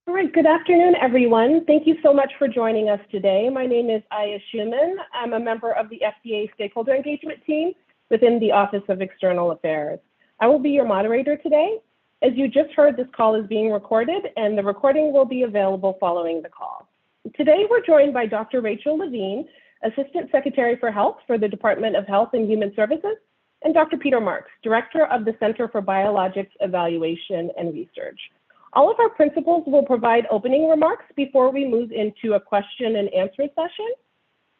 All right, good afternoon, everyone. Thank you so much for joining us today. My name is Aya Schuman. I'm a member of the FDA Stakeholder Engagement Team within the Office of External Affairs. I will be your moderator today. As you just heard, this call is being recorded and the recording will be available following the call. Today, we're joined by Dr. Rachel Levine, Assistant Secretary for Health for the Department of Health and Human Services, and Dr. Peter Marks, Director of the Center for Biologics Evaluation and Research. All of our principals will provide opening remarks before we move into a question and answer session.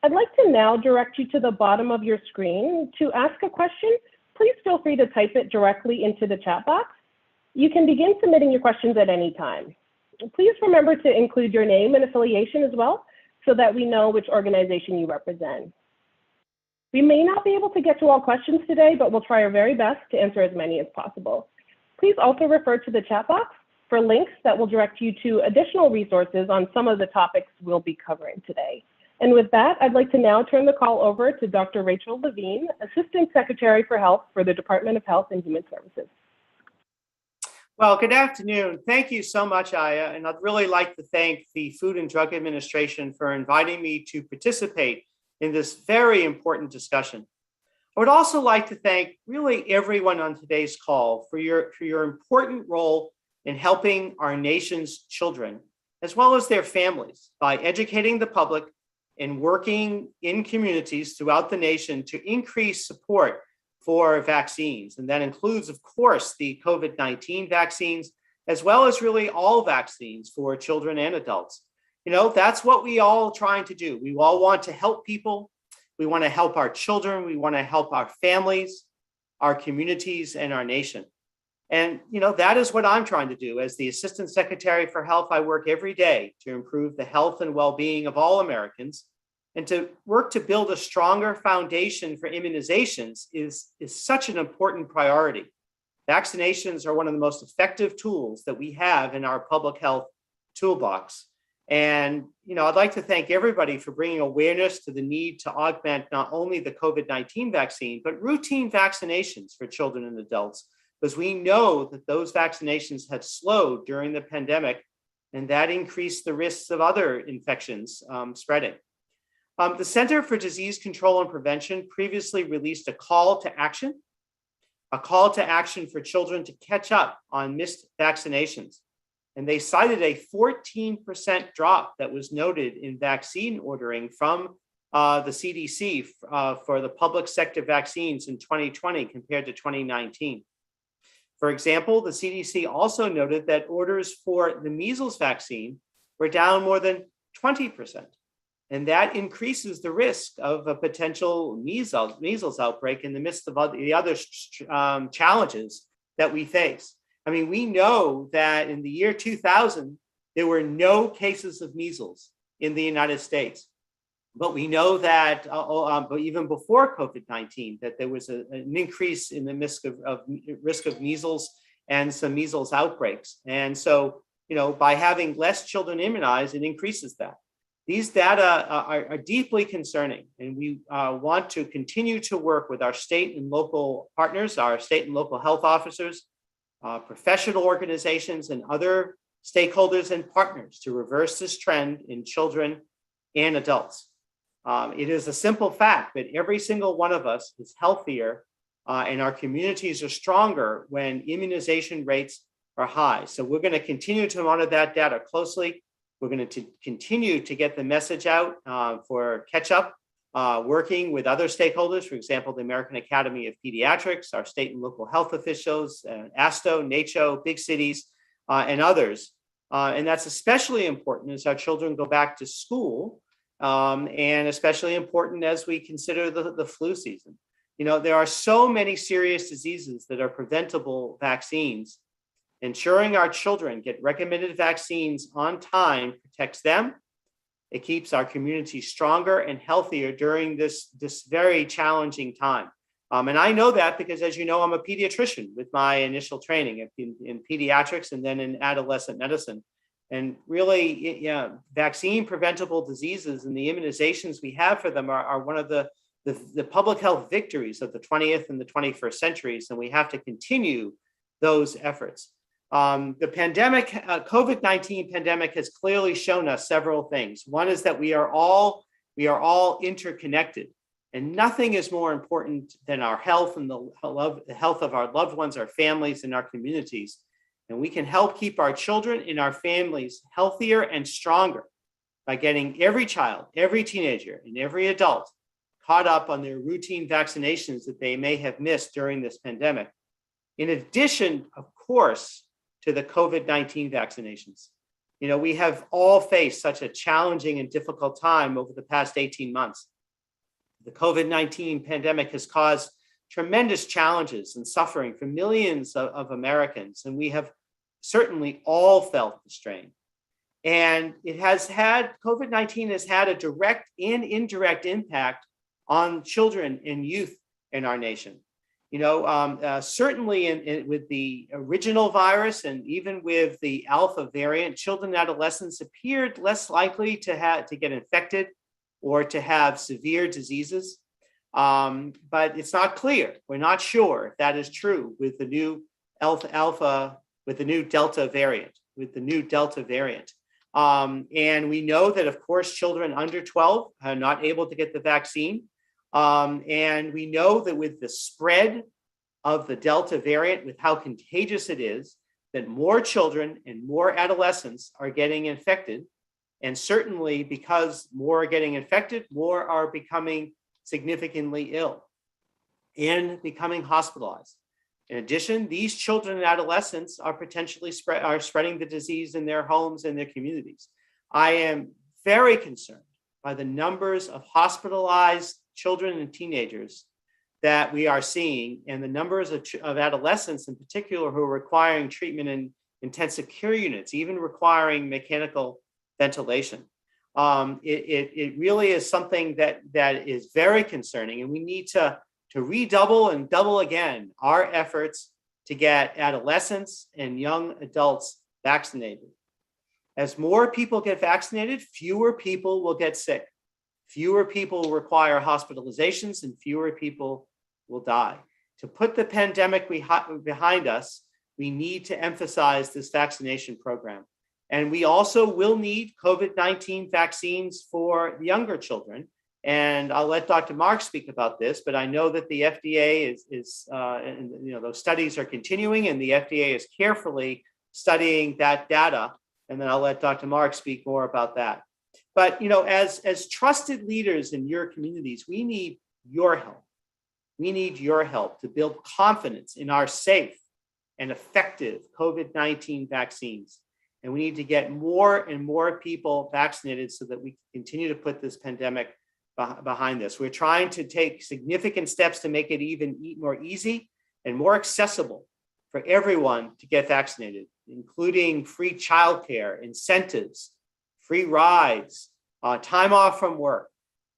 I'd like to now direct you to the bottom of your screen. To ask a question, please feel free to type it directly into the chat box. You can begin submitting your questions at any time. Please remember to include your name and affiliation as well, so that we know which organization you represent. We may not be able to get to all questions today, but we'll try our very best to answer as many as possible. Please also refer to the chat box for links that will direct you to additional resources on some of the topics we'll be covering today. And with that, I'd like to now turn the call over to Dr. Rachel Levine, Assistant Secretary for Health for the Department of Health and Human Services. Well, good afternoon. Thank you so much, Aya. And I'd really like to thank the Food and Drug Administration for inviting me to participate in this very important discussion. I would also like to thank really everyone on today's call for your important role in helping our nation's children, as well as their families, by educating the public and working in communities throughout the nation to increase support for vaccines. And that includes, of course, the COVID-19 vaccines, as well as really all vaccines for children and adults. You know, that's what we all trying to do. We all want to help people. We want to help our children. We want to help our families, our communities, and our nation. And, you know, that is what I'm trying to do. As the Assistant Secretary for Health, I work every day to improve the health and well-being of all Americans, and to work to build a stronger foundation for immunizations is such an important priority. Vaccinations are one of the most effective tools that we have in our public health toolbox. And, you know, I'd like to thank everybody for bringing awareness to the need to augment not only the COVID-19 vaccine, but routine vaccinations for children and adults, because we know that those vaccinations have slowed during the pandemic, and that increased the risks of other infections spreading. The Center for Disease Control and Prevention previously released a call to action for children to catch up on missed vaccinations. And they cited a 14% drop that was noted in vaccine ordering from the CDC for the public sector vaccines in 2020 compared to 2019. For example, the CDC also noted that orders for the measles vaccine were down more than 20%. And that increases the risk of a potential measles outbreak in the midst of the other challenges that we face. I mean, we know that in the year 2000, there were no cases of measles in the United States. But we know that even before COVID-19, that there was an increase in the risk of measles and some measles outbreaks. And so, you know, by having less children immunized, it increases that. These data are deeply concerning, and we want to continue to work with our state and local partners, our state and local health officers, professional organizations, and other stakeholders and partners to reverse this trend in children and adults. It is a simple fact that every single one of us is healthier and our communities are stronger when immunization rates are high. So we're going to continue to monitor that data closely. We're going to continue to get the message out for catch up, working with other stakeholders, for example, the American Academy of Pediatrics, our state and local health officials, ASTO, NACCHO, big cities, and others. And that's especially important as our children go back to school, and especially important as we consider the flu season. You know, there are so many serious diseases that are preventable vaccines. Ensuring our children get recommended vaccines on time protects them. It keeps our community stronger and healthier during this very challenging time. And I know that because, as you know, I'm a pediatrician with my initial training in pediatrics and then in adolescent medicine. And really, vaccine preventable diseases and the immunizations we have for them are one of the public health victories of the 20th and the 21st centuries. And we have to continue those efforts. The pandemic, COVID-19 pandemic has clearly shown us several things. One is that we are all interconnected, and nothing is more important than our health and the health of our loved ones, our families, and our communities. And we can help keep our children and our families healthier and stronger by getting every child, every teenager, and every adult caught up on their routine vaccinations that they may have missed during this pandemic. In addition, of course, to the COVID-19 vaccinations. We have all faced such a challenging and difficult time over the past 18 months. The COVID-19 pandemic has caused tremendous challenges and suffering for millions of Americans, and we have certainly all felt the strain. And COVID-19 has had a direct and indirect impact on children and youth in our nation. Certainly with the original virus and even with the Alpha variant, children and adolescents appeared less likely to get infected or to have severe diseases. But it's not clear. We're not sure if that is true with the new Delta variant. And we know that, of course, children under 12 are not able to get the vaccine. And we know that with the spread of the Delta variant, with how contagious it is, that more children and more adolescents are getting infected. And certainly because more are getting infected, more are becoming significantly ill and becoming hospitalized. In addition, these children and adolescents are potentially spreading the disease in their homes and their communities. I am very concerned by the numbers of hospitalized children and teenagers that we are seeing, and the numbers of adolescents in particular who are requiring treatment in intensive care units, even requiring mechanical ventilation. It really is something that is very concerning, and we need to redouble and double again our efforts to get adolescents and young adults vaccinated. As more people get vaccinated, fewer people will get sick. Fewer people will require hospitalizations and fewer people will die. To put the pandemic behind us, we need to emphasize this vaccination program. And we also will need COVID-19 vaccines for younger children. And I'll let Dr. Mark speak about this, but I know that the FDA those studies are continuing, and the FDA is carefully studying that data. And then I'll let Dr. Mark speak more about that. But as trusted leaders in your communities, we need your help. We need your help to build confidence in our safe and effective COVID-19 vaccines. And we need to get more and more people vaccinated so that we continue to put this pandemic behind us. We're trying to take significant steps to make it even more easy and more accessible for everyone to get vaccinated, including free childcare, incentives, free rides, time off from work,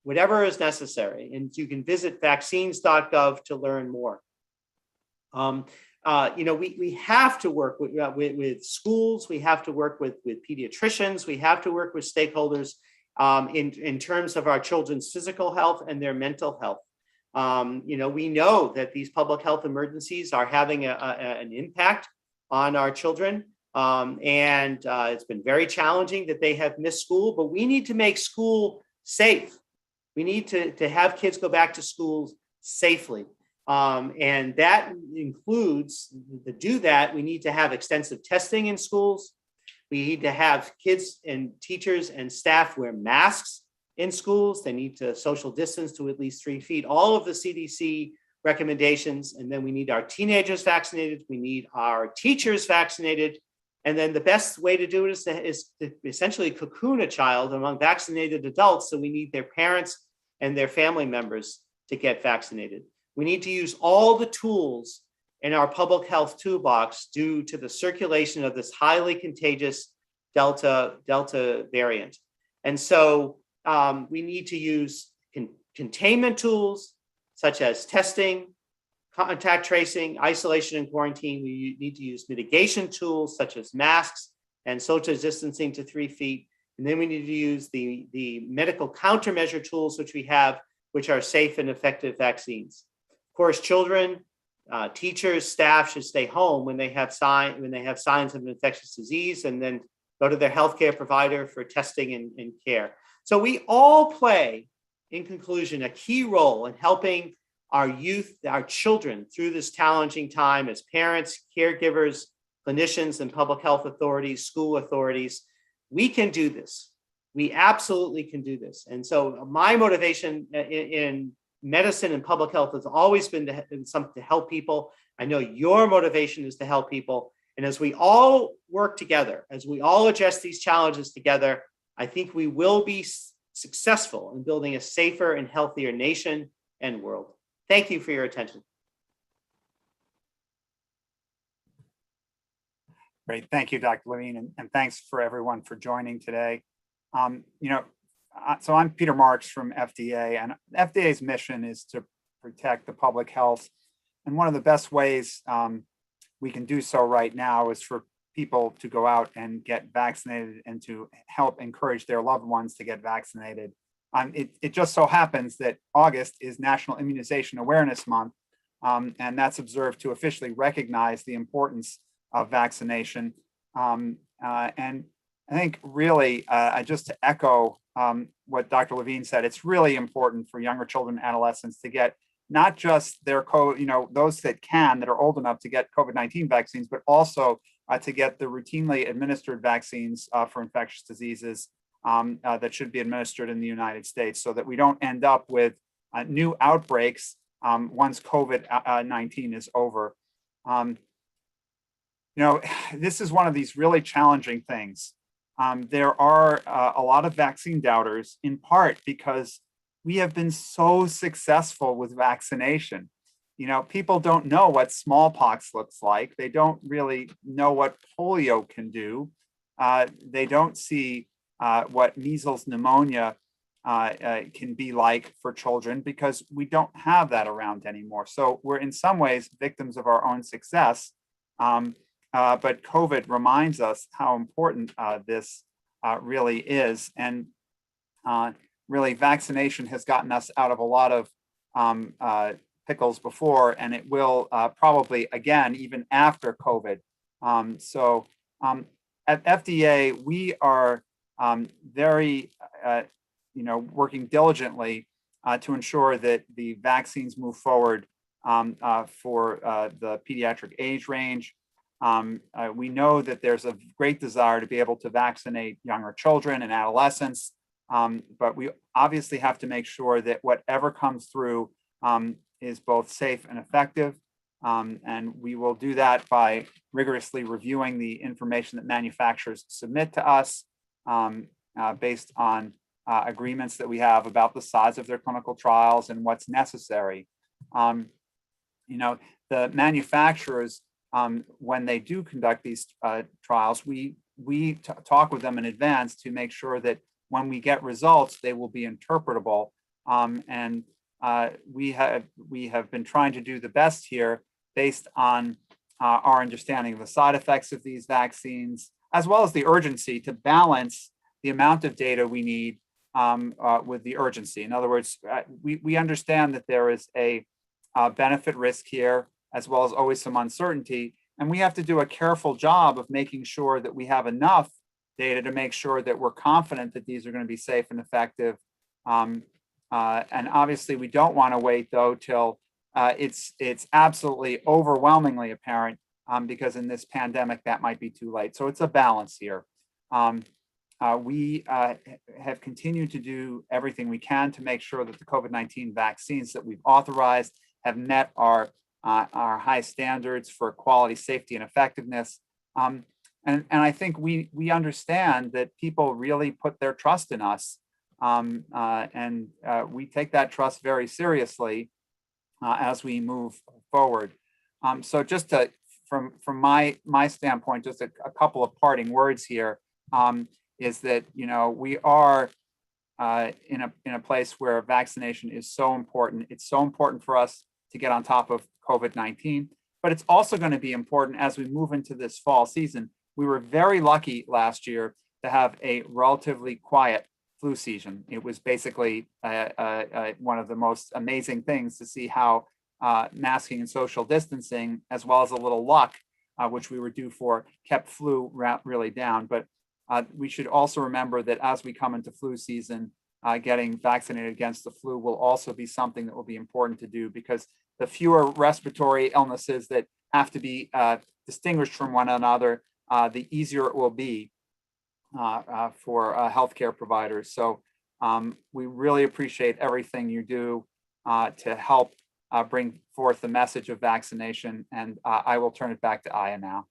whatever is necessary. And you can visit vaccines.gov to learn more. We have to work with schools. We have to work with pediatricians. We have to work with stakeholders in terms of our children's physical health and their mental health. We know that these public health emergencies are having an impact on our children. And it's been very challenging that they have missed school, but we need to make school safe. We need to have kids go back to schools safely. And that includes, to do that, we need to have extensive testing in schools. We need to have kids and teachers and staff wear masks in schools. They need to social distance to at least 3 feet, all of the CDC recommendations. And then we need our teenagers vaccinated. We need our teachers vaccinated. And then the best way to do it is to essentially cocoon a child among vaccinated adults. So we need their parents and their family members to get vaccinated. We need to use all the tools in our public health toolbox due to the circulation of this highly contagious Delta variant. And so we need to use containment tools such as testing, contact tracing, isolation and quarantine. We need to use mitigation tools such as masks and social distancing to 3 feet. And then we need to use the medical countermeasure tools, which we have, which are safe and effective vaccines. Of course, children Teachers, staff should stay home when they have signs of an infectious disease, and then go to their healthcare provider for testing and care. So we all play, in conclusion, a key role in helping our youth, our children, through this challenging time as parents, caregivers, clinicians, and public health authorities, school authorities. We can do this. We absolutely can do this. And so my motivation in medicine and public health has always been to help people. I know your motivation is to help people. And as we all work together, as we all address these challenges together, I think we will be successful in building a safer and healthier nation and world. Thank you for your attention. Great. Thank you, Dr. Levine, and thanks for everyone for joining today. So I'm Peter Marks from FDA, and FDA's mission is to protect the public health. And one of the best ways we can do so right now is for people to go out and get vaccinated and to help encourage their loved ones to get vaccinated. It just so happens that August is National Immunization Awareness Month, and that's observed to officially recognize the importance of vaccination. And I think really, just to echo what Dr. Levine said, it's really important for younger children and adolescents to get not just their those that are old enough to get COVID-19 vaccines, but also to get the routinely administered vaccines for infectious diseases that should be administered in the United States, so that we don't end up with new outbreaks once COVID-19 is over. This is one of these really challenging things. There are a lot of vaccine doubters, in part because we have been so successful with vaccination. People don't know what smallpox looks like. They don't really know what polio can do. They don't see what measles, pneumonia can be like for children, because we don't have that around anymore. So we're in some ways victims of our own success. But COVID reminds us how important this really is. And really, vaccination has gotten us out of a lot of pickles before, and it will probably again, even after COVID. At FDA, we are very, working diligently to ensure that the vaccines move forward for the pediatric age range. We know that there's a great desire to be able to vaccinate younger children and adolescents, but we obviously have to make sure that whatever comes through is both safe and effective. And we will do that by rigorously reviewing the information that manufacturers submit to us based on agreements that we have about the size of their clinical trials and what's necessary. The manufacturers, when they do conduct these trials, we talk with them in advance to make sure that when we get results, they will be interpretable. We have been trying to do the best here based on our understanding of the side effects of these vaccines, as well as the urgency to balance the amount of data we need with the urgency. In other words, we understand that there is a benefit risk here, as well as always some uncertainty. And we have to do a careful job of making sure that we have enough data to make sure that we're confident that these are going to be safe and effective. And obviously, we don't want to wait, though, till it's absolutely overwhelmingly apparent, because in this pandemic, that might be too late. So it's a balance here. We have continued to do everything we can to make sure that the COVID-19 vaccines that we've authorized have met our high standards for quality, safety, and effectiveness. And I think we understand that people really put their trust in us. And we take that trust very seriously as we move forward. So just from my standpoint, just a couple of parting words here, is that we are in a place where vaccination is so important. It's so important for us to get on top of COVID-19, but it's also going to be important as we move into this fall season. We were very lucky last year to have a relatively quiet flu season. It was basically one of the most amazing things to see how masking and social distancing, as well as a little luck, which we were due for, kept flu really down. But we should also remember that as we come into flu season, getting vaccinated against the flu will also be something that will be important to do, because the fewer respiratory illnesses that have to be distinguished from one another, the easier it will be for healthcare providers. So we really appreciate everything you do to help bring forth the message of vaccination. And I will turn it back to Aya now.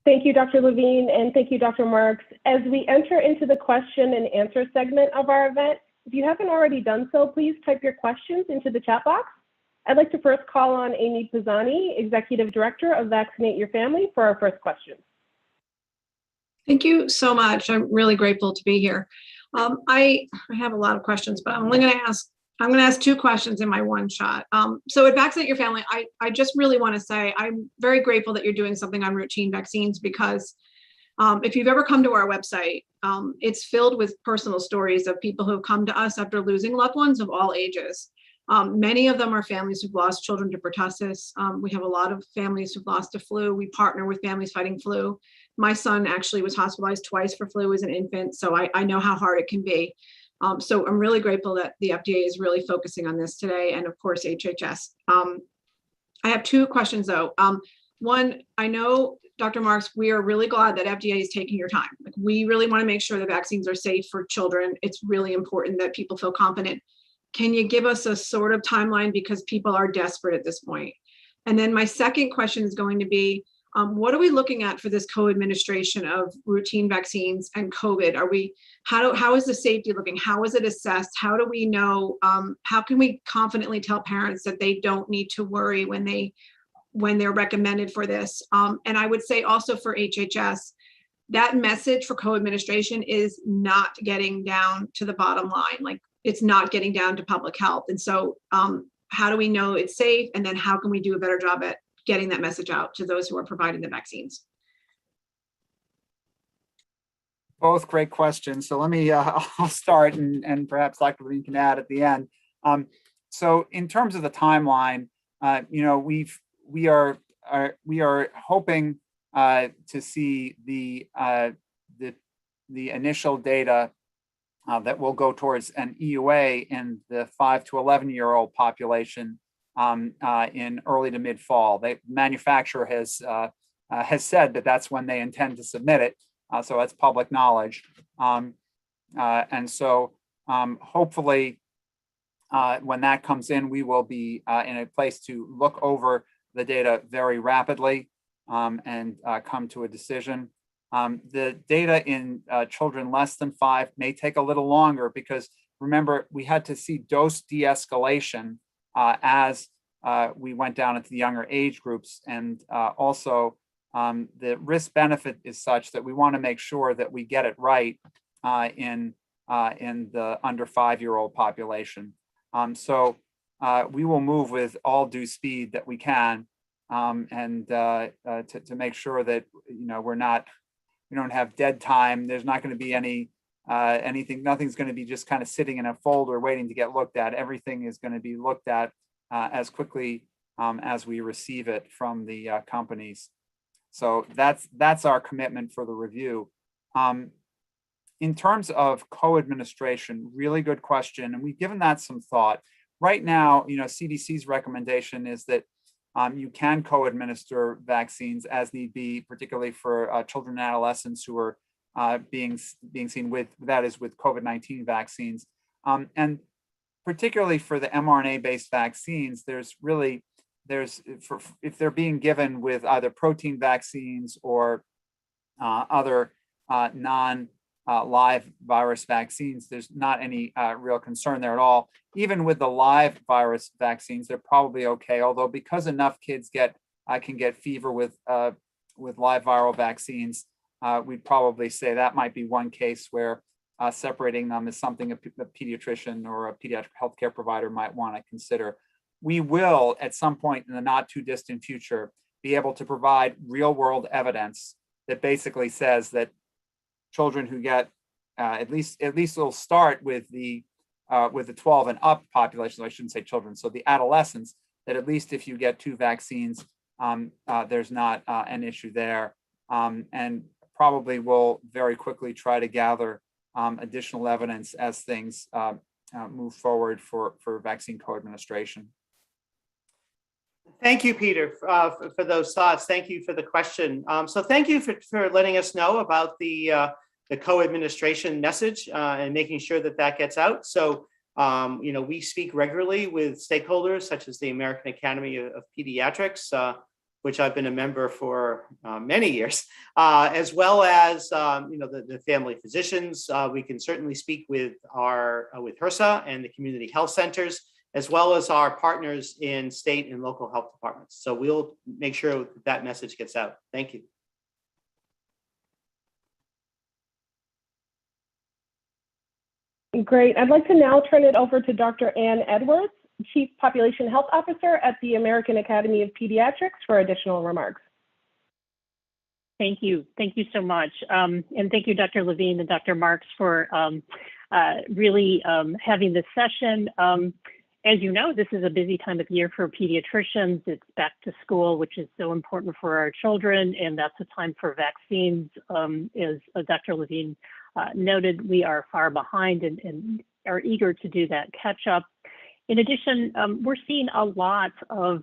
Thank you, Dr. Levine, and thank you, Dr. Marks. As we enter into the question and answer segment of our event, if you haven't already done so, please type your questions into the chat box. I'd like to first call on Amy Pisani, Executive Director of Vaccinate Your Family, for our first question. Thank you so much. I'm really grateful to be here. I have a lot of questions, but I'm going to ask two questions in my one shot. So at Vaccinate Your Family, I just really want to say I'm very grateful that you're doing something on routine vaccines, because if you've ever come to our website, it's filled with personal stories of people who have come to us after losing loved ones of all ages. Many of them are families who've lost children to pertussis. We have a lot of families who've lost to flu. We partner with families fighting flu. My son actually was hospitalized twice for flu as an infant, so I know how hard it can be. So I'm really grateful that the FDA is really focusing on this today, and of course, HHS. I have two questions though. One, I know, Dr. Marks, we are really glad that FDA is taking your time. Like, we really want to make sure the vaccines are safe for children. It's really important that people feel confident. Can you give us a sort of timeline, because people are desperate at this point? And then my second question is going to be, what are we looking at for this co-administration of routine vaccines and COVID? How is the safety looking? How is it assessed? How do we know, how can we confidently tell parents that they don't need to worry when they're recommended for this? And I would say also for HHS, that message for co-administration is not getting down to the bottom line. Like, it's not getting down to public health. And so how do we know it's safe? And then how can we do a better job at getting that message out to those who are providing the vaccines? Both great questions. So let me, I'll start, and perhaps Dr. Levine can add at the end. So in terms of the timeline, we are hoping to see the initial data that will go towards an EUA in the 5 to 11-year-old population in early to mid fall. The manufacturer has said that that's when they intend to submit it, so that's public knowledge. And so hopefully, when that comes in, we will be in a place to look over the data very rapidly and come to a decision. The data in children less than 5 may take a little longer, because remember, we had to see dose de-escalation as we went down into the younger age groups. And also the risk benefit is such that we want to make sure that we get it right in the under 5-year-old population. So we will move with all due speed that we can, and to make sure that we don't have dead time. There's not going to be anything. Nothing's going to be just kind of sitting in a folder waiting to get looked at. Everything is going to be looked at as quickly as we receive it from the companies. So that's our commitment for the review. In terms of co-administration, really good question, and we've given that some thought. Right now, CDC's recommendation is that you can co-administer vaccines as need be, particularly for children and adolescents who are being seen with COVID-19 vaccines. And particularly for the mRNA-based vaccines, if they're being given with either protein vaccines or other non-live virus vaccines, there's not any real concern there at all. Even with the live virus vaccines, they're probably okay. Although because enough kids can get fever with live viral vaccines, we'd probably say that might be one case where separating them is something a pediatrician or a pediatric healthcare provider might want to consider. We will, at some point in the not too distant future, be able to provide real world evidence that basically says that children who get at least it'll start with the 12 and up population. So I shouldn't say children. So the adolescents, that at least if you get 2 vaccines, there's not an issue there. And probably will very quickly try to gather additional evidence as things move forward for vaccine co-administration. Thank you, Peter, for those thoughts. Thank you for the question. So thank you for letting us know about the co-administration message and making sure that that gets out. So, we speak regularly with stakeholders such as the American Academy of Pediatrics, which I've been a member for many years, as well as the family physicians. We can certainly speak with with HRSA and the community health centers, as well as our partners in state and local health departments. So we'll make sure that message gets out. Thank you. Great. I'd like to now turn it over to Dr. Ann Edwards, Chief Population Health Officer at the American Academy of Pediatrics, for additional remarks. Thank you. Thank you so much. And thank you, Dr. Levine and Dr. Marks, for really having this session. As you know, this is a busy time of year for pediatricians. It's back to school, which is so important for our children, and that's a time for vaccines. As Dr. Levine noted, we are far behind and are eager to do that catch up. In addition, we're seeing a lot of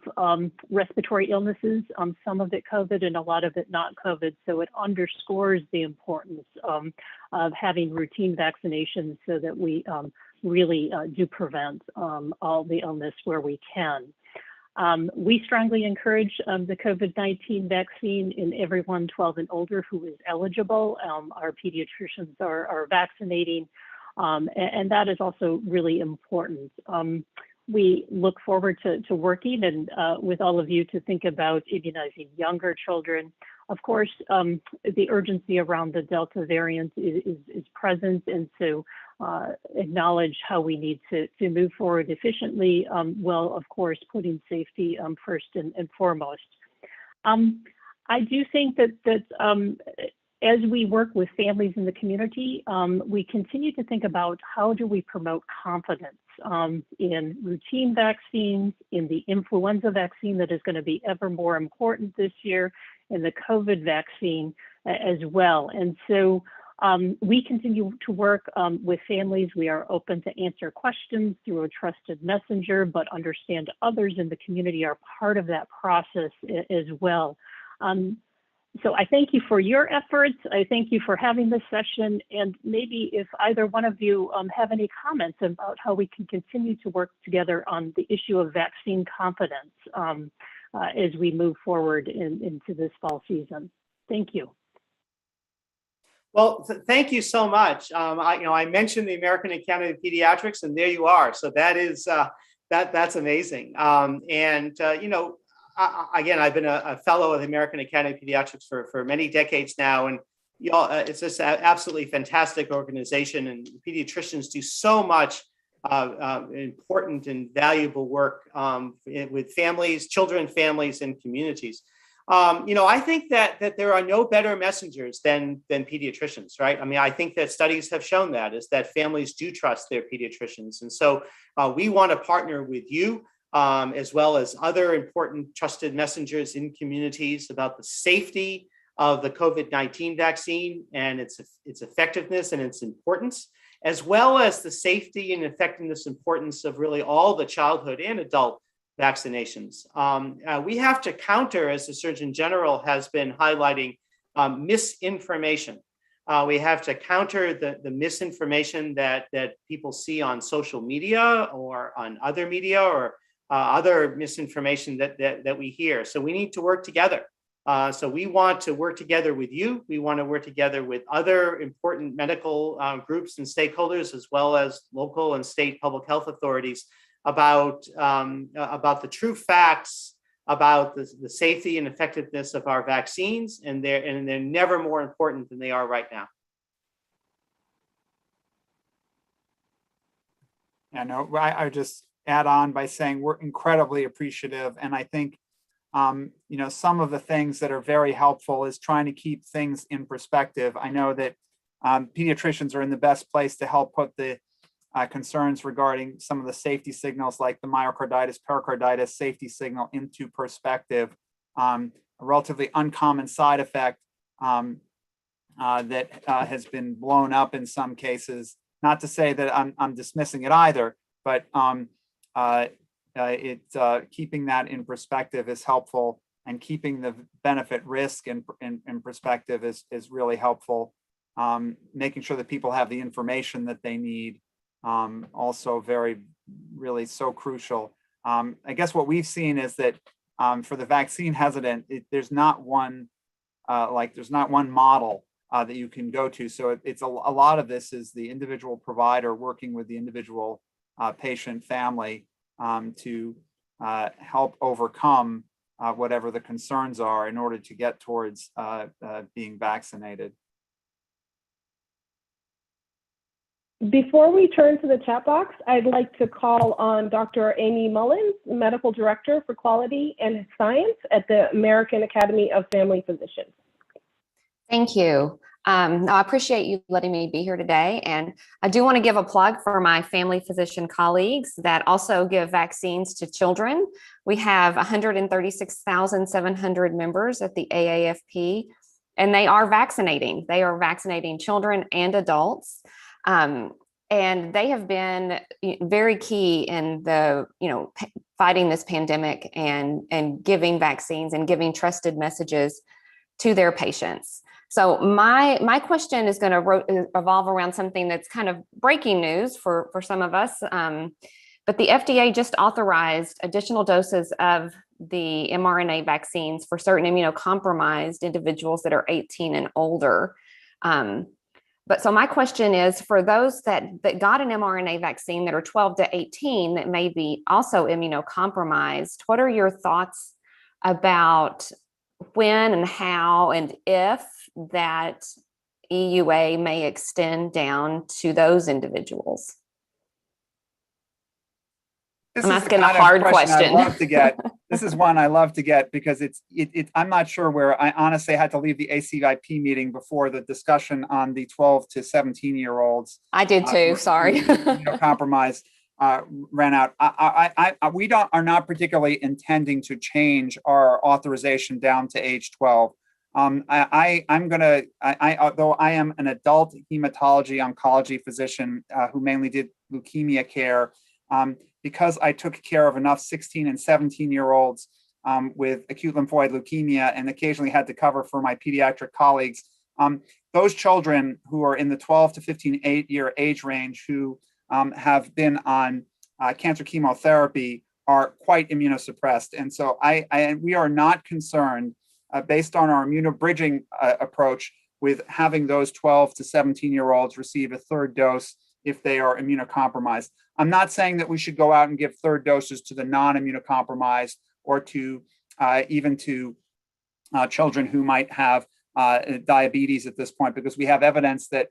respiratory illnesses, some of it COVID and a lot of it not COVID. So it underscores the importance of having routine vaccinations so that we really do prevent all the illness where we can. We strongly encourage the COVID-19 vaccine in everyone 12 and older who is eligible. Our pediatricians are vaccinating, and that is also really important. We look forward to working and with all of you to think about immunizing younger children. Of course, the urgency around the Delta variant is present, and so acknowledge how we need to move forward efficiently, while of course putting safety first and foremost. I do think that as we work with families in the community, we continue to think about how do we promote confidence in routine vaccines, in the influenza vaccine that is going to be ever more important this year, and the COVID vaccine as well. And so we continue to work with families. We are open to answer questions through a trusted messenger, but understand others in the community are part of that process as well. So I thank you for your efforts. I thank you for having this session. And maybe if either one of you have any comments about how we can continue to work together on the issue of vaccine confidence as we move forward into this fall season. Thank you. Well, thank you so much. I mentioned the American Academy of Pediatrics, and there you are. So that is that's amazing. Again, I've been a fellow of the American Academy of Pediatrics for many decades now, and it's just an absolutely fantastic organization, and pediatricians do so much important and valuable work with families, children, families, and communities. I think that there are no better messengers than pediatricians, right? I mean, I think that studies have shown that is that families do trust their pediatricians, and so we want to partner with you. As well as other important trusted messengers in communities about the safety of the COVID-19 vaccine and its effectiveness and its importance, as well as the safety and effectiveness importance of really all the childhood and adult vaccinations. We have to counter, as the Surgeon General has been highlighting, misinformation. We have to counter the misinformation that people see on social media or on other media or other misinformation that we hear. So we need to work together. So we want to work together with you. We want to work together with other important medical groups and stakeholders, as well as local and state public health authorities about the true facts about the safety and effectiveness of our vaccines. And they're never more important than they are right now. Yeah, no, I just add on by saying we're incredibly appreciative. And I think, some of the things that are very helpful is trying to keep things in perspective. I know that Pediatricians are in the best place to help put the concerns regarding some of the safety signals like the myocarditis, pericarditis safety signal into perspective. A relatively uncommon side effect that has been blown up in some cases. Not to say that I'm dismissing it either, but keeping that in perspective is helpful, and keeping the benefit risk in perspective is really helpful. Making sure that people have the information that they need, also really so crucial. I guess what we've seen is that for the vaccine hesitant, there's not one model that you can go to. So it's a lot of this is the individual provider working with the individual patient family to help overcome whatever the concerns are in order to get towards being vaccinated. Before we turn to the chat box, I'd like to call on Dr. Amy Mullins, Medical Director for Quality and Science at the American Academy of Family Physicians. Thank you. I appreciate you letting me be here today. And I do want to give a plug for my family physician colleagues that also give vaccines to children. We have 136,700 members at the AAFP, and they are vaccinating. They are vaccinating children and adults. And they have been very key in the, fighting this pandemic and giving vaccines and giving trusted messages to their patients. So my question is going to revolve around something that's kind of breaking news for some of us. But the FDA just authorized additional doses of the mRNA vaccines for certain immunocompromised individuals that are 18 and older. But so my question is, for those that got an mRNA vaccine that are 12 to 18 that may be also immunocompromised, what are your thoughts about when and how and if that EUA may extend down to those individuals? I'm asking a hard question. I love to get. This is one I love to get because I'm not sure where. I honestly had to leave the ACIP meeting before the discussion on the 12 to 17-year-olds. I did too. Sorry. Compromise ran out. We are not particularly intending to change our authorization down to age 12. Although I am an adult hematology oncology physician who mainly did leukemia care, because I took care of enough 16 and 17-year-olds with acute lymphoid leukemia and occasionally had to cover for my pediatric colleagues. Those children who are in the 12 to 15-year age range who have been on cancer chemotherapy are quite immunosuppressed. And so we are not concerned based on our immunobridging approach with having those 12 to 17-year-olds receive a third dose if they are immunocompromised. I'm not saying that we should go out and give third doses to the non-immunocompromised or to even to children who might have diabetes at this point, because we have evidence that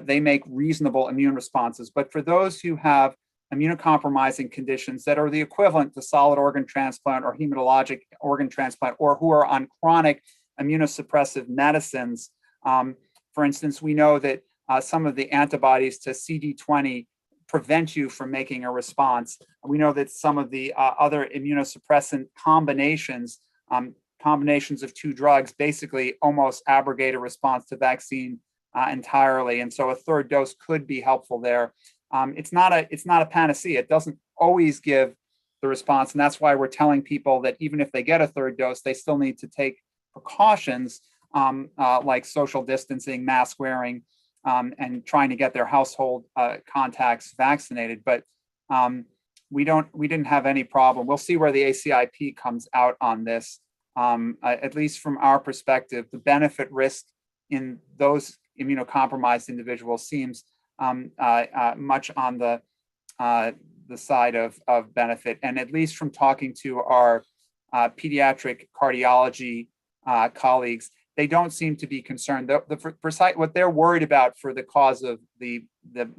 they make reasonable immune responses. But for those who have immunocompromising conditions that are the equivalent to solid organ transplant or hematologic organ transplant, or who are on chronic immunosuppressive medicines, for instance, we know that some of the antibodies to CD20 prevent you from making a response. We know that some of the other immunosuppressant combinations of two drugs basically almost abrogate a response to vaccine entirely. And so a third dose could be helpful there. It's not a panacea. It doesn't always give the response. And that's why we're telling people that even if they get a third dose, they still need to take precautions like social distancing, mask wearing, and trying to get their household contacts vaccinated. But we didn't have any problem. We'll see where the ACIP comes out on this. At least from our perspective, the benefit risk in those immunocompromised individuals seems much on the side of benefit. And at least from talking to our pediatric cardiology colleagues, they don't seem to be concerned. What they're worried about for the cause of the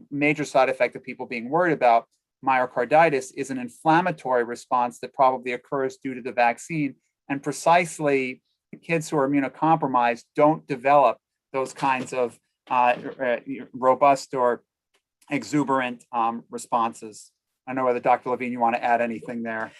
major side effect of people being worried about myocarditis is an inflammatory response that probably occurs due to the vaccine. And precisely kids who are immunocompromised don't develop those kinds of robust or exuberant responses. I don't know whether Dr. Levine, you want to add anything there.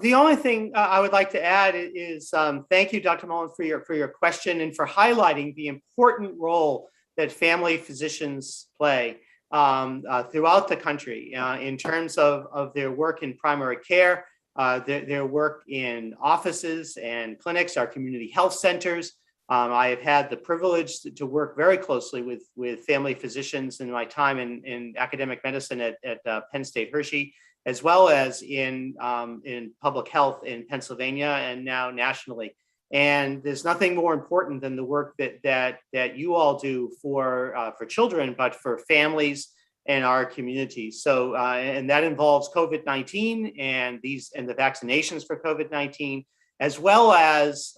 The only thing I would like to add is thank you, Dr. Mullen, for your question and for highlighting the important role that family physicians play throughout the country in terms of their work in primary care, their work in offices and clinics, our community health centers. I have had the privilege to work very closely with family physicians in my time in academic medicine at Penn State Hershey, as well as in public health in Pennsylvania and now nationally. And there's nothing more important than the work that you all do for children, but for families and our communities. So, and that involves COVID-19 and the vaccinations for COVID-19, as well as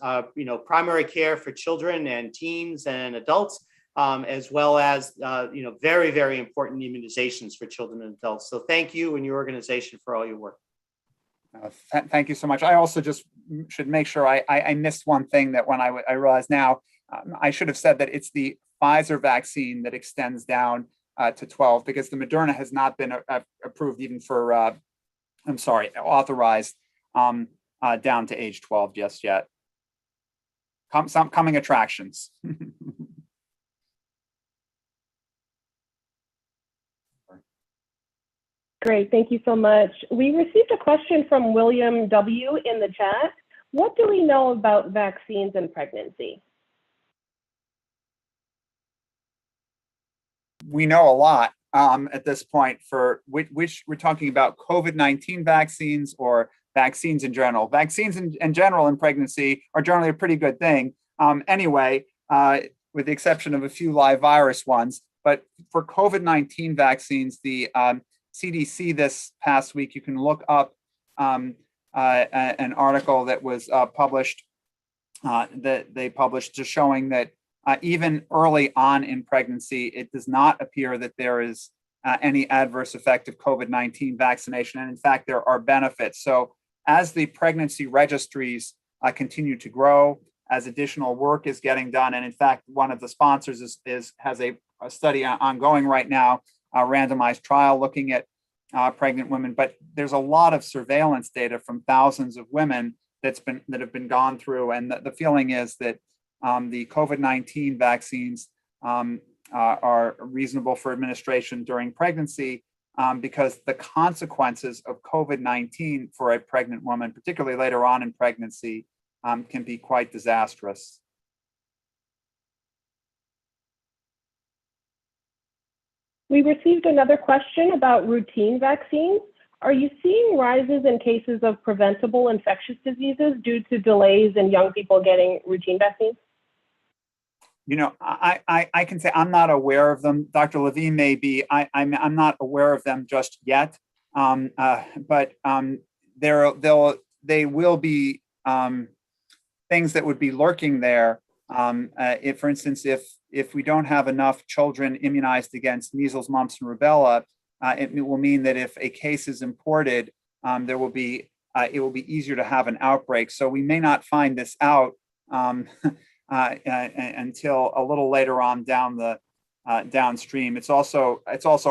primary care for children and teens and adults, as well as very, very important immunizations for children and adults. So thank you and your organization for all your work. Thank you so much. I also just should make sure I missed one thing that when I realize now, I should have said that it's the Pfizer vaccine that extends down to 12, because the Moderna has not been approved even for, authorized down to age 12 just yet. Some coming attractions. Great, thank you so much. We received a question from William W. in the chat. What do we know about vaccines and pregnancy? We know a lot at this point for which we're talking about COVID-19 vaccines or vaccines in general. Vaccines in general in pregnancy are generally a pretty good thing anyway, with the exception of a few live virus ones. But for COVID-19 vaccines, the CDC this past week, you can look up an article that was published that they published just showing that even early on in pregnancy, it does not appear that there is any adverse effect of COVID-19 vaccination. And in fact, there are benefits. So as the pregnancy registries continue to grow, as additional work is getting done, and in fact, one of the sponsors has a study ongoing right now, a randomized trial looking at pregnant women, but there's a lot of surveillance data from thousands of women that have been gone through, and the feeling is that the COVID-19 vaccines are reasonable for administration during pregnancy because the consequences of COVID-19 for a pregnant woman, particularly later on in pregnancy, can be quite disastrous. We received another question about routine vaccines. Are you seeing rises in cases of preventable infectious diseases due to delays in young people getting routine vaccines? You know, I can say I'm not aware of them. Dr. Levine may be. I'm not aware of them just yet. But they will be things that would be lurking there. If, for instance, if we don't have enough children immunized against measles, mumps, and rubella, it will mean that if a case is imported, it will be easier to have an outbreak. So we may not find this out until a little later on down the downstream. It's also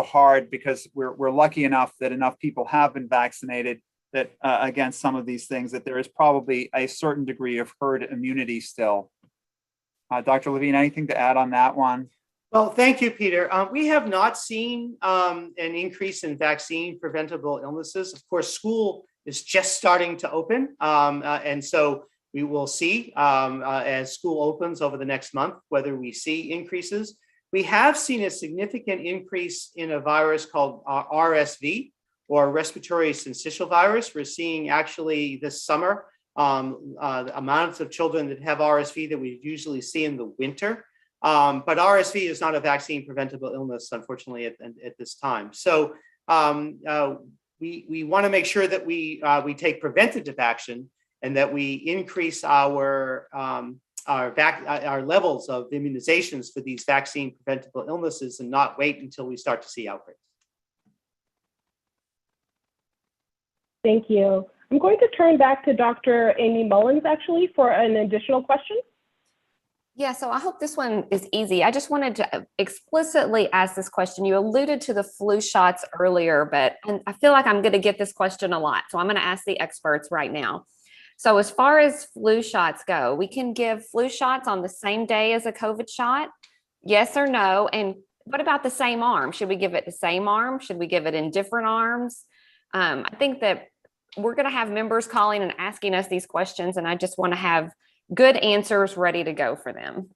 hard because we're lucky enough that enough people have been vaccinated that against some of these things that there is probably a certain degree of herd immunity still. Dr. Levine, anything to add on that one? Well, thank you, Peter. We have not seen an increase in vaccine preventable illnesses. Of course, school is just starting to open. And so we will see as school opens over the next month, whether we see increases. We have seen a significant increase in a virus called RSV, or respiratory syncytial virus. We're seeing actually this summer amounts of children that have RSV that we usually see in the winter. But RSV is not a vaccine preventable illness, unfortunately, at this time. So we want to make sure that we take preventative action and that we increase our levels of immunizations for these vaccine preventable illnesses and not wait until we start to see outbreaks. Thank you. I'm going to turn back to Dr. Amy Mullins, actually, for an additional question. Yeah, so I hope this one is easy. I just wanted to explicitly ask this question. You alluded to the flu shots earlier, but and I feel like I'm going to get this question a lot. So I'm going to ask the experts right now. So as far as flu shots go, we can give flu shots on the same day as a COVID shot? Yes or no? And what about the same arm? Should we give it the same arm? Should we give it in different arms? I think that we're going to have members calling and asking us these questions, and I just want to have good answers ready to go for them.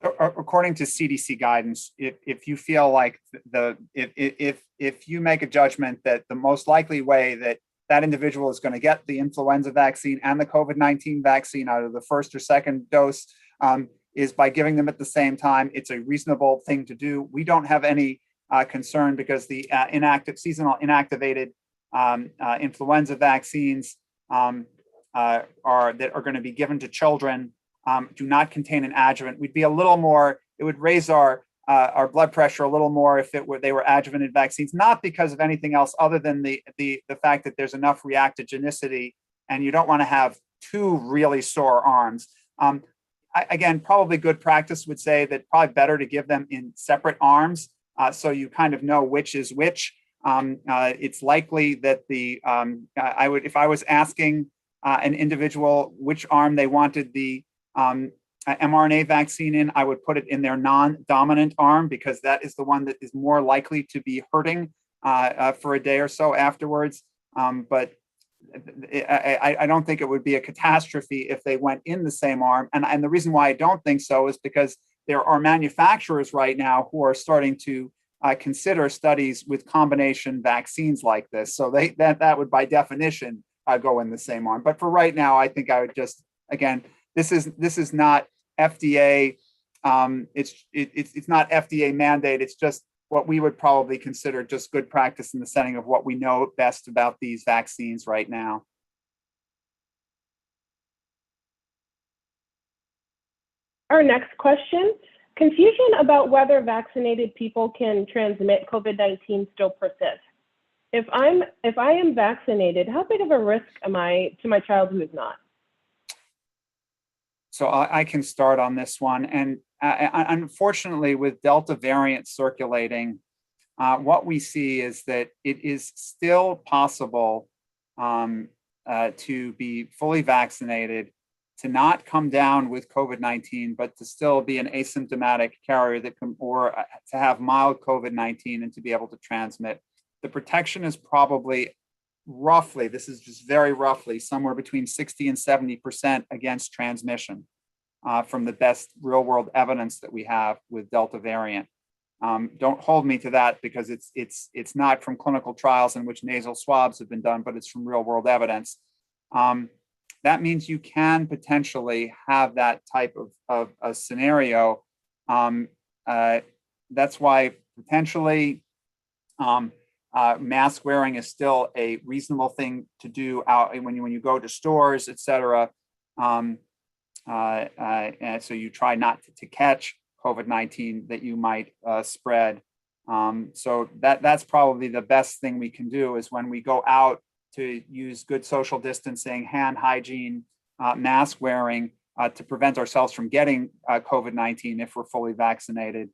According to CDC guidance, if you feel like if you make a judgment that the most likely way that individual is going to get the influenza vaccine and the COVID-19 vaccine out of the first or second dose is by giving them at the same time, it's a reasonable thing to do. We don't have any concern because the seasonal inactivated influenza vaccines that are going to be given to children do not contain an adjuvant. We'd be a little more, it would raise our blood pressure a little more if they were adjuvanted vaccines, not because of anything else other than the fact that there's enough reactogenicity and you don't want to have two really sore arms. Again, probably good practice would say that probably better to give them in separate arms so you kind of know which is which. It's likely that if I was asking an individual which arm they wanted the mRNA vaccine in, I would put it in their non-dominant arm because that is the one that is more likely to be hurting for a day or so afterwards. But I don't think it would be a catastrophe if they went in the same arm. And the reason why I don't think so is because there are manufacturers right now who are starting to consider studies with combination vaccines like this. So that would by definition go in the same arm. But for right now, I think I would just, again, this is not FDA. It's not FDA mandate. It's just what we would probably consider just good practice in the setting of what we know best about these vaccines right now. Our next question, confusion about whether vaccinated people can transmit COVID-19 still persists. If I am vaccinated, how big of a risk am I to my child who is not? So I can start on this one. And unfortunately, with Delta variant circulating, what we see is that it is still possible to be fully vaccinated, to not come down with COVID-19, but to still be an asymptomatic carrier or to have mild COVID-19 and to be able to transmit. The protection is probably roughly, this is just very roughly, somewhere between 60 and 70% against transmission from the best real world evidence that we have with Delta variant. Don't hold me to that because it's not from clinical trials in which nasal swabs have been done, but it's from real world evidence. That means you can potentially have that type of a scenario. That's why potentially mask wearing is still a reasonable thing to do out when you go to stores, et cetera. And so you try not to catch COVID-19 that you might spread. So that's probably the best thing we can do is when we go out to use good social distancing, hand hygiene, mask wearing to prevent ourselves from getting COVID-19 if we're fully vaccinated.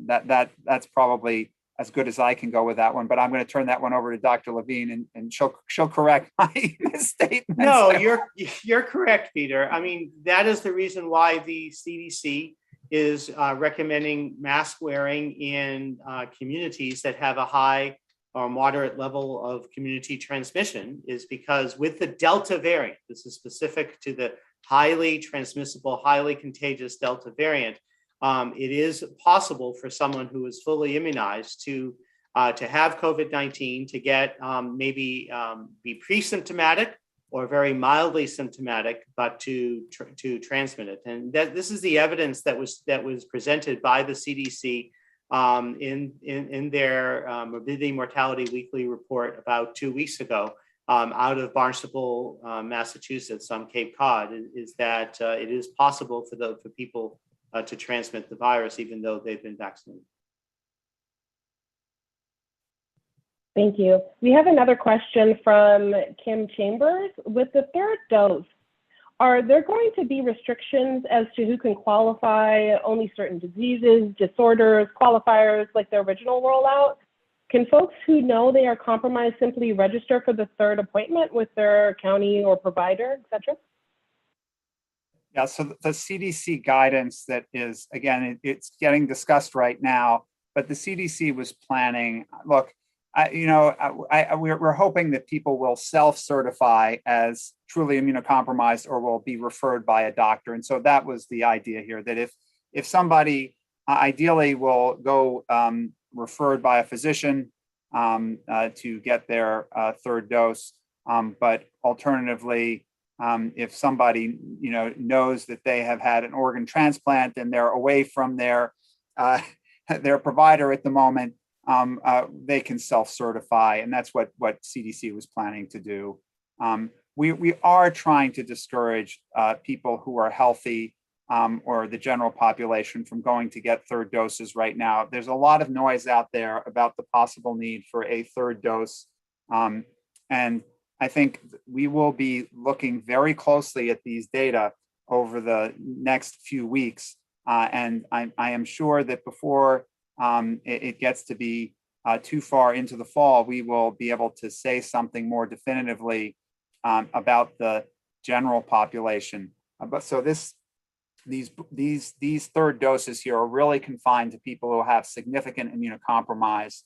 That's probably as good as I can go with that one, but I'm going to turn that one over to Dr. Levine and she'll correct my misstatements. No, you're correct, Peter. I mean, that is the reason why the CDC is recommending mask wearing in communities that have a high or moderate level of community transmission, is because with the Delta variant, this is specific to the highly transmissible, highly contagious Delta variant, it is possible for someone who is fully immunized to have COVID-19, to get maybe be pre-symptomatic or very mildly symptomatic, but to transmit it. And this is the evidence that was presented by the CDC in their morbidity mortality weekly report about 2 weeks ago out of Barnstable, Massachusetts on Cape Cod, is that it is possible for people to transmit the virus even though they've been vaccinated. Thank you. We have another question from Kim Chambers. With the third dose, Are there going to be restrictions as to who can qualify, only certain diseases, disorders, qualifiers like the original rollout? Can folks who know they are compromised simply register for the third appointment with their county or provider, et cetera? Yeah, so the CDC guidance that is, again, it's getting discussed right now, but the CDC was planning, look, we're hoping that people will self-certify as truly immunocompromised or will be referred by a doctor. And so that was the idea here, that if somebody ideally will go referred by a physician to get their third dose, but alternatively, if somebody knows that they have had an organ transplant and they're away from their provider at the moment, they can self-certify, and that's what CDC was planning to do. We are trying to discourage people who are healthy or the general population from going to get third doses right now. There's a lot of noise out there about the possible need for a third dose, and I think we will be looking very closely at these data over the next few weeks. And I am sure that before it gets to be too far into the fall, we will be able to say something more definitively about the general population. But so these third doses here are really confined to people who have significant immunocompromise,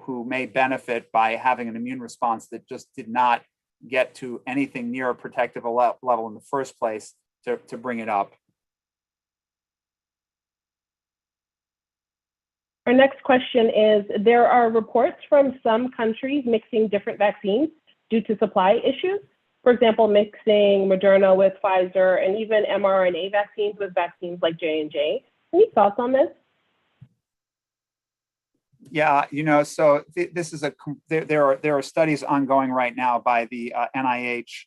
who may benefit by having an immune response that just did not get to anything near a protective level in the first place to bring it up. Our next question is, there are reports from some countries mixing different vaccines due to supply issues. For example, mixing Moderna with Pfizer and even mRNA vaccines with vaccines like J&J. Any thoughts on this? Yeah, so this is there are studies ongoing right now by the NIH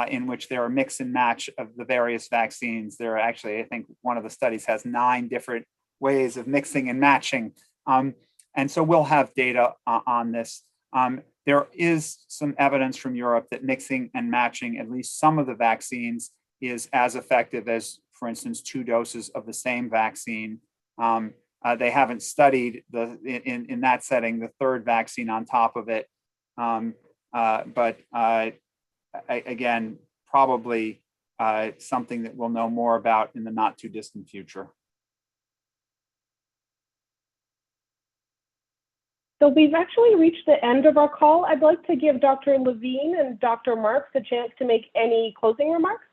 in which there are mix and match of the various vaccines. There are actually, I think one of the studies has 9 different ways of mixing and matching. And so we'll have data on this. There is some evidence from Europe that mixing and matching at least some of the vaccines is as effective as, for instance, 2 doses of the same vaccine. They haven't studied in that setting the third vaccine on top of it, but again, probably something that we'll know more about in the not too distant future. So we've actually reached the end of our call. I'd like to give Dr. Levine and Dr. Marks a chance to make any closing remarks.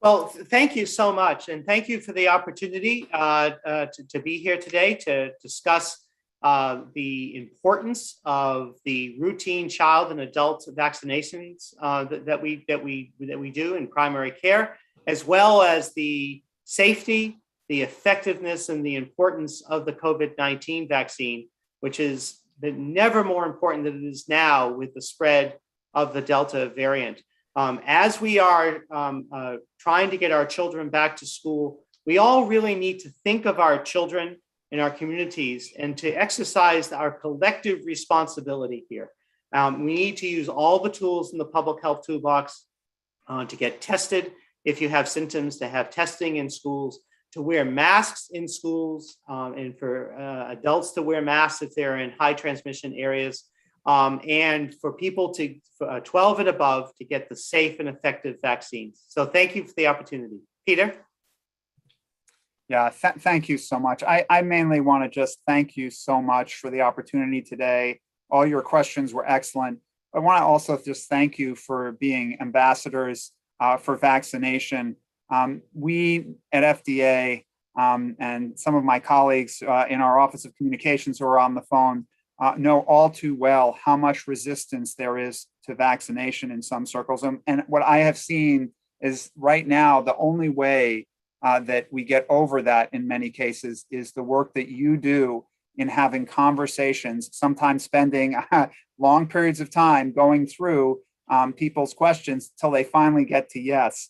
Well, thank you so much. And thank you for the opportunity to be here today to discuss the importance of the routine child and adult vaccinations that we do in primary care, as well as the safety, the effectiveness, and the importance of the COVID-19 vaccine, which has been never more important than it is now with the spread of the Delta variant. As we are trying to get our children back to school, we all really need to think of our children in our communities and to exercise our collective responsibility here. We need to use all the tools in the public health toolbox to get tested if you have symptoms, to have testing in schools, to wear masks in schools, and for adults to wear masks if they're in high transmission areas. And for people to 12 and above to get the safe and effective vaccines. So thank you for the opportunity. Peter? Yeah, thank you so much. I mainly want to just thank you so much for the opportunity today. All your questions were excellent. I want to also just thank you for being ambassadors for vaccination. We at FDA and some of my colleagues in our Office of Communications who are on the phone know all too well how much resistance there is to vaccination in some circles. And what I have seen is right now, the only way that we get over that in many cases is the work that you do in having conversations, sometimes spending long periods of time going through people's questions till they finally get to yes.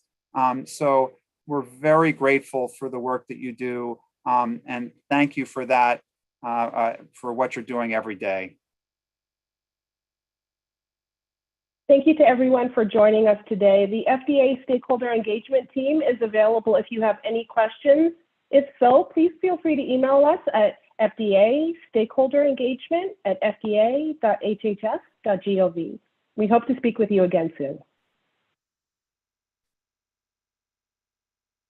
So we're very grateful for the work that you do. And thank you for that. For what you're doing every day. Thank you to everyone for joining us today. The FDA Stakeholder Engagement Team is available if you have any questions. If so, please feel free to email us at fda-stakeholderengagement@fda.hhs.gov. We hope to speak with you again soon.